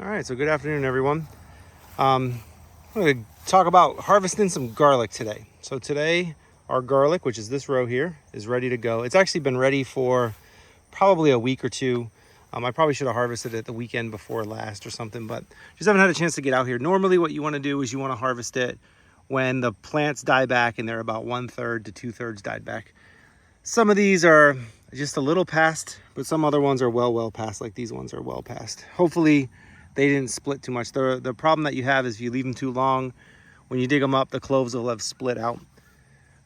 All right, so good afternoon, everyone. I'm going to talk about harvesting some garlic today. So today, our garlic, which is this row here, is ready to go. It's actually been ready for probably a week or two. I probably should have harvested it the weekend before last or something, but just haven't had a chance to get out here. Normally, what you want to do is you want to harvest it when the plants die back and they're about 1/3 to 2/3 died back. Some of these are just a little past, but some other ones are well past, like these ones are well past. Hopefully, they didn't split too much. The problem that you have is if you leave them too long, when you dig them up, the cloves will have split out.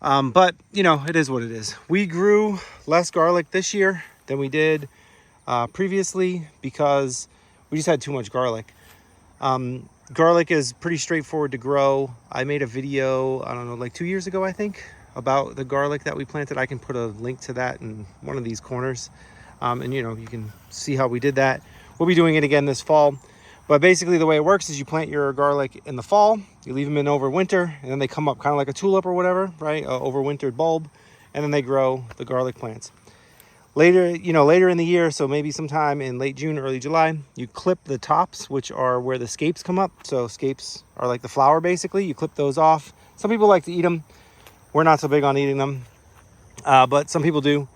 But, you know, it is what it is. We grew less garlic this year than we did previously because we just had too much garlic. Garlic is pretty straightforward to grow. I made a video, I don't know, like 2 years ago, I think, about the garlic that we planted. I can put a link to that in one of these corners. And, you know, you can see how we did that. We'll be doing it again this fall. But basically the way it works is you plant your garlic in the fall, you leave them in over winter, and then they come up kind of like a tulip or whatever, right? A overwintered bulb, and then they grow the garlic plants. Later in the year, so maybe sometime in late June, early July, you clip the tops, which are where the scapes come up. So scapes are like the flower, basically. You clip those off. Some people like to eat them. We're not so big on eating them, but some people do.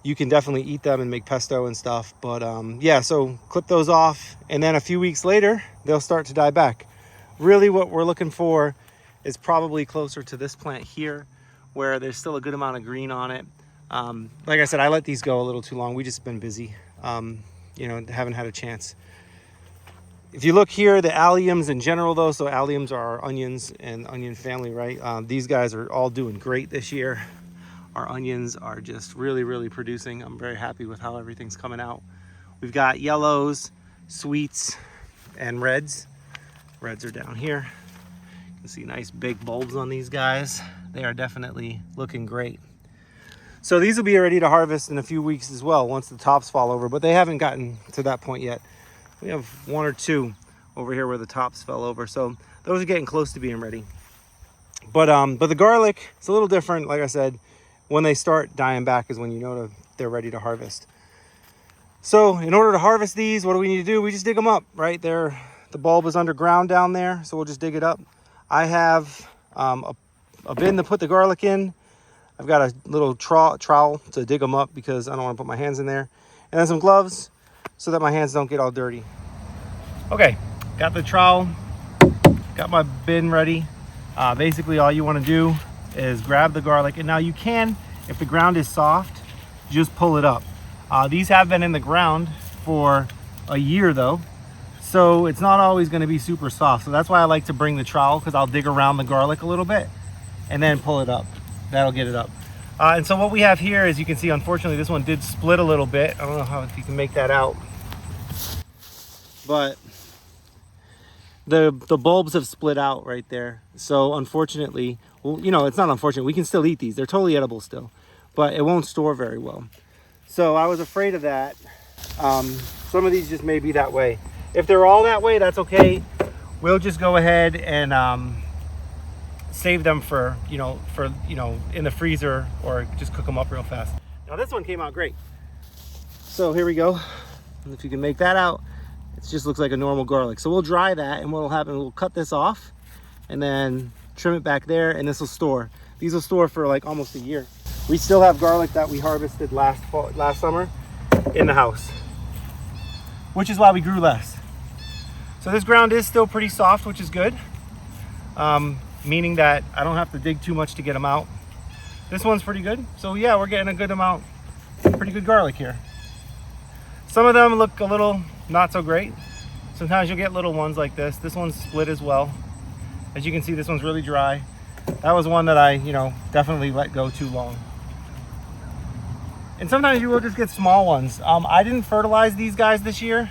You can definitely eat them and make pesto and stuff. But yeah, so clip those off. And then a few weeks later, they'll start to die back. Really what we're looking for is probably closer to this plant here, where there's still a good amount of green on it. Like I said, I let these go a little too long. We just been busy, you know, haven't had a chance. If you look here, the alliums in general though, so alliums are our onions and onion family, right? These guys are all doing great this year. Our onions are just really producing. I'm very happy with how everything's coming out. We've got yellows, sweets, and reds. Reds are down here. You can see nice big bulbs on these guys. They are definitely looking great. So these will be ready to harvest in a few weeks as well, once the tops fall over, but they haven't gotten to that point yet. We have one or two over here where the tops fell over, so those are getting close to being ready. But the garlic, it's a little different. Like I said, when they start dying back is when you know they're ready to harvest. So in order to harvest these, what do we need to do? We just dig them up, right? The bulb is underground down there, so we'll just dig it up. I have a bin to put the garlic in. I've got a little trowel to dig them up because I don't want to put my hands in there. And then some gloves so that my hands don't get all dirty. Okay, got the trowel, got my bin ready. Basically all you want to do is grab the garlic, and now you can, if the ground is soft, just pull it up. These have been in the ground for a year though, so it's not always going to be super soft. So that's why I like to bring the trowel, because I'll dig around the garlic a little bit and then pull it up. That'll get it up. And so what we have here is, you can see, unfortunately this one did split a little bit. I don't know if you can make that out, but the bulbs have split out right there. So unfortunately, well, you know, it's not unfortunate, we can still eat these, they're totally edible still, but it won't store very well. So I was afraid of that. Some of these just may be that way. If they're all that way, that's okay. We'll just go ahead and save them for in the freezer, or just cook them up real fast. Now this one came out great. So here we go. And if you can make that out, it just looks like a normal garlic. So we'll dry that, and what'll happen, we'll cut this off and then trim it back there, and this will store. These will store for like almost a year. We still have garlic that we harvested last summer in the house, which is why we grew less. So this ground is still pretty soft, which is good, meaning that I don't have to dig too much to get them out. This one's pretty good. So yeah, we're getting a good amount, pretty good garlic here. Some of them look a little not so great. Sometimes you'll get little ones like this. This one's split as well. As you can see, this one's really dry. That was one that I, definitely let go too long. And sometimes you will just get small ones. I didn't fertilize these guys this year.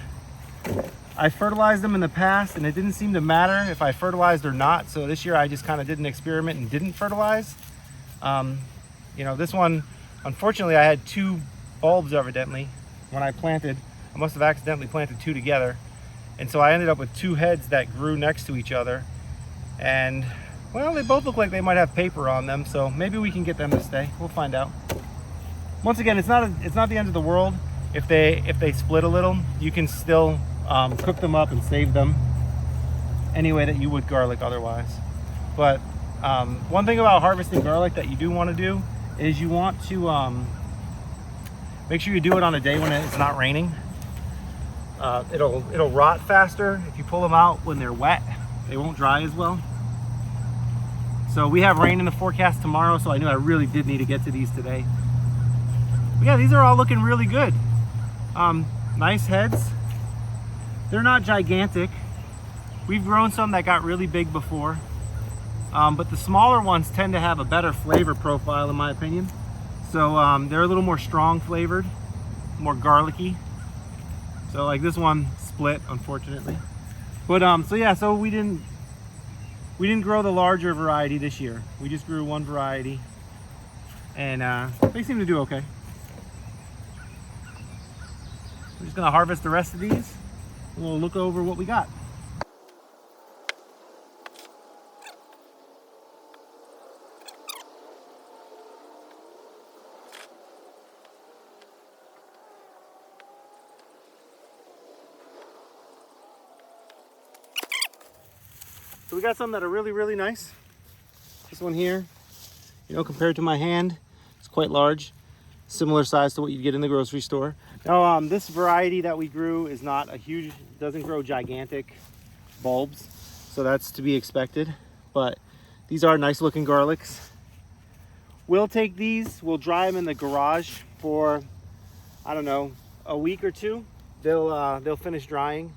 I fertilized them in the past, and it didn't seem to matter if I fertilized or not. So this year I just kind of did an experiment and didn't fertilize. This one, unfortunately, I had two bulbs evidently when I planted. I must have accidentally planted two together. And so I ended up with two heads that grew next to each other. And well, they both look like they might have paper on them, so maybe we can get them to stay. We'll find out. Once again, it's not the end of the world if they split a little. You can still cook them up and save them any way that you would garlic otherwise. But one thing about harvesting garlic that you do want to do is you want to make sure you do it on a day when it's not raining. It'll rot faster if you pull them out when they're wet. They won't dry as well. So we have rain in the forecast tomorrow, so I knew I really did need to get to these today. But yeah, these are all looking really good. Nice heads. They're not gigantic. We've grown some that got really big before. But the smaller ones tend to have a better flavor profile in my opinion. So they're a little more strong flavored, more garlicky. So like this one split, unfortunately. But so yeah, so we didn't grow the larger variety this year. We just grew one variety, and they seem to do okay. We're just gonna harvest the rest of these, and we'll look over what we got. So we got some that are really, really nice. This one here, you know, compared to my hand, it's quite large. Similar size to what you'd get in the grocery store. Now, this variety that we grew is not a huge, doesn't grow gigantic bulbs. So that's to be expected. But these are nice looking garlics. We'll take these, we'll dry them in the garage for, I don't know, a week or two. They'll finish drying.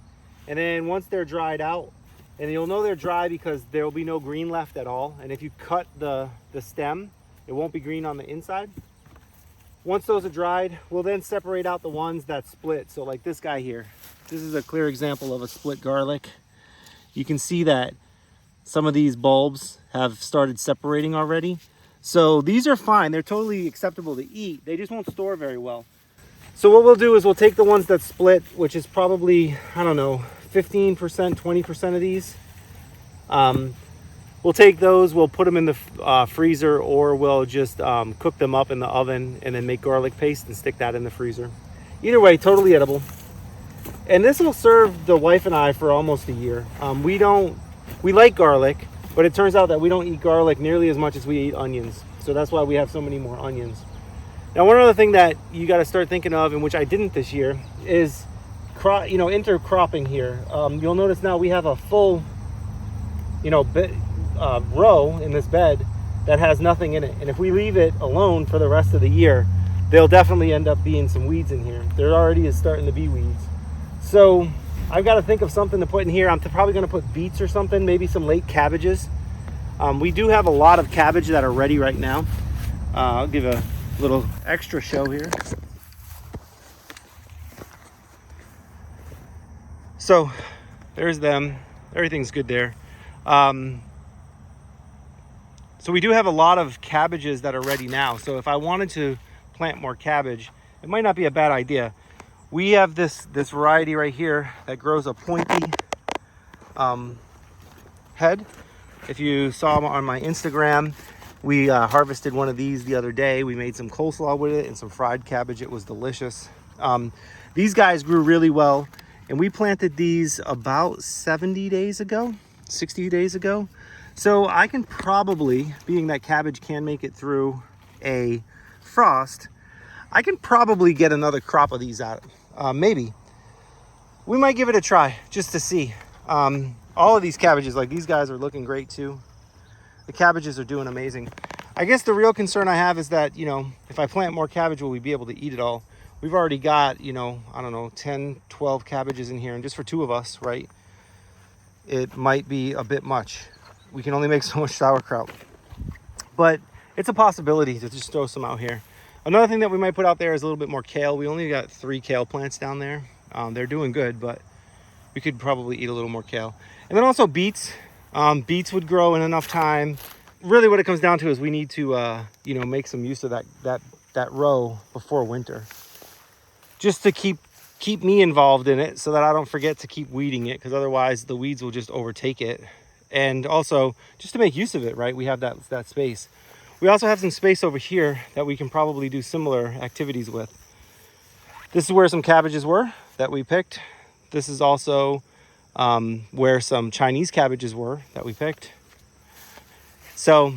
And then once they're dried out, and you'll know they're dry because there will be no green left at all. And if you cut the stem, it won't be green on the inside. Once those are dried, we'll then separate out the ones that split. So like this guy here, this is a clear example of a split garlic. You can see that some of these bulbs have started separating already. So these are fine, they're totally acceptable to eat. They just won't store very well. So what we'll do is we'll take the ones that split, which is probably, I don't know, 15%, 20% of these. We'll take those, we'll put them in the freezer, or we'll just cook them up in the oven and then make garlic paste and stick that in the freezer. Either way, totally edible. And this will serve the wife and I for almost a year. We like garlic, but it turns out that we don't eat garlic nearly as much as we eat onions. So that's why we have so many more onions. Now, one other thing that you got to start thinking of, and which I didn't this year, is intercropping here. You'll notice now we have a full, row in this bed that has nothing in it. And if we leave it alone for the rest of the year, there'll definitely end up being some weeds in here. There already is starting to be weeds. So I've got to think of something to put in here. I'm probably going to put beets or something, maybe some late cabbages. We do have a lot of cabbage that are ready right now. I'll give a little extra show here. So there's them. Everything's good there. So we do have a lot of cabbages that are ready now. So if I wanted to plant more cabbage, it might not be a bad idea. We have this variety right here that grows a pointy head. If you saw on my Instagram, we harvested one of these the other day. We made some coleslaw with it and some fried cabbage. It was delicious. These guys grew really well. And we planted these about 70 days ago, 60 days ago. So I can probably, being that cabbage can make it through a frost, I can probably get another crop of these out. Maybe. We might give it a try just to see. All of these cabbages, like these guys, are looking great too. The cabbages are doing amazing. I guess the real concern I have is that, if I plant more cabbage, will we be able to eat it all? We've already got, I don't know, 10, 12 cabbages in here. And just for two of us, right, it might be a bit much. We can only make so much sauerkraut. But it's a possibility to just throw some out here. Another thing that we might put out there is a little bit more kale. We only got 3 kale plants down there. They're doing good, but we could probably eat a little more kale. And then also beets. Beets would grow in enough time. Really what it comes down to is we need to, make some use of that row before winter. Just to keep me involved in it so that I don't forget to keep weeding it, because otherwise the weeds will just overtake it. And also just to make use of it, right? We have that space. We also have some space over here that we can probably do similar activities with. This is where some cabbages were that we picked. This is also where some Chinese cabbages were that we picked. So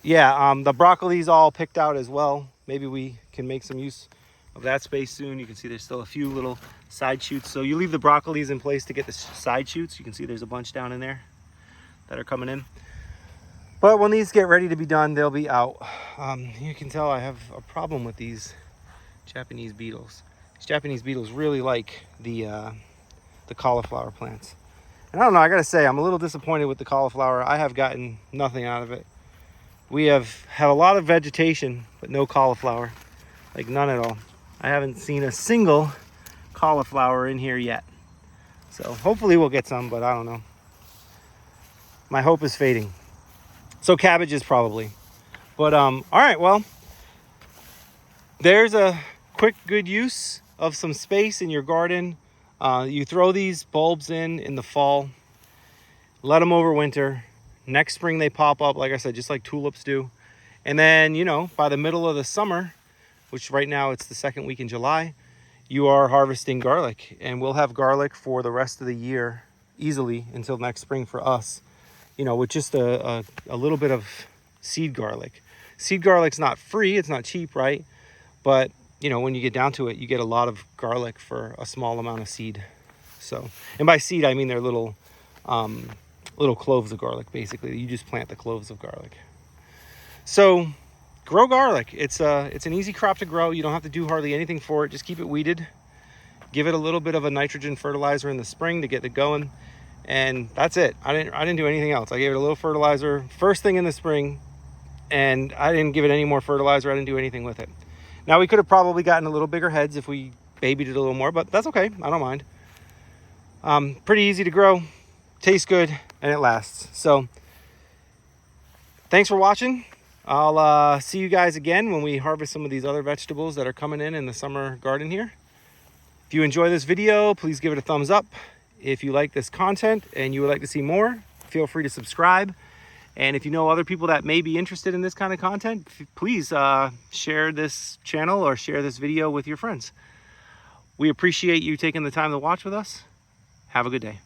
yeah, the broccoli's all picked out as well. Maybe we can make some use of that space soon. You can see there's still a few little side shoots. So you leave the broccolis in place to get the side shoots. You can see there's a bunch down in there that are coming in. But when these get ready to be done, they'll be out. You can tell I have a problem with these Japanese beetles. These Japanese beetles really like the cauliflower plants. And I don't know, I gotta say, I'm a little disappointed with the cauliflower. I have gotten nothing out of it. We have a lot of vegetation, but no cauliflower. Like none at all. I haven't seen a single cauliflower in here yet. So hopefully we'll get some, but I don't know. My hope is fading. So cabbages probably. But all right, well, there's a quick good use of some space in your garden. You throw these bulbs in the fall, let them overwinter. Next spring they pop up, like I said, just like tulips do. And then, you know, by the middle of the summer, which right now it's the second week in July, you are harvesting garlic. And we'll have garlic for the rest of the year easily until next spring for us, you know, with just a little bit of seed garlic. Seed garlic's not free, it's not cheap, right? But, you know, when you get down to it, you get a lot of garlic for a small amount of seed. So, and by seed, I mean they're little cloves of garlic, basically. You just plant the cloves of garlic. So grow garlic. It's an easy crop to grow. You don't have to do hardly anything for it. Just keep it weeded. Give it a little bit of a nitrogen fertilizer in the spring to get it going. And that's it. I didn't do anything else. I gave it a little fertilizer first thing in the spring, and I didn't give it any more fertilizer. I didn't do anything with it. Now we could have probably gotten a little bigger heads if we babied it a little more, but that's okay. I don't mind. Pretty easy to grow, tastes good, and it lasts. So thanks for watching. I'll see you guys again when we harvest some of these other vegetables that are coming in the summer garden here. If you enjoy this video, please give it a thumbs up. If you like this content and you would like to see more, feel free to subscribe. And if you know other people that may be interested in this kind of content, please share this channel or share this video with your friends. We appreciate you taking the time to watch with us. Have a good day.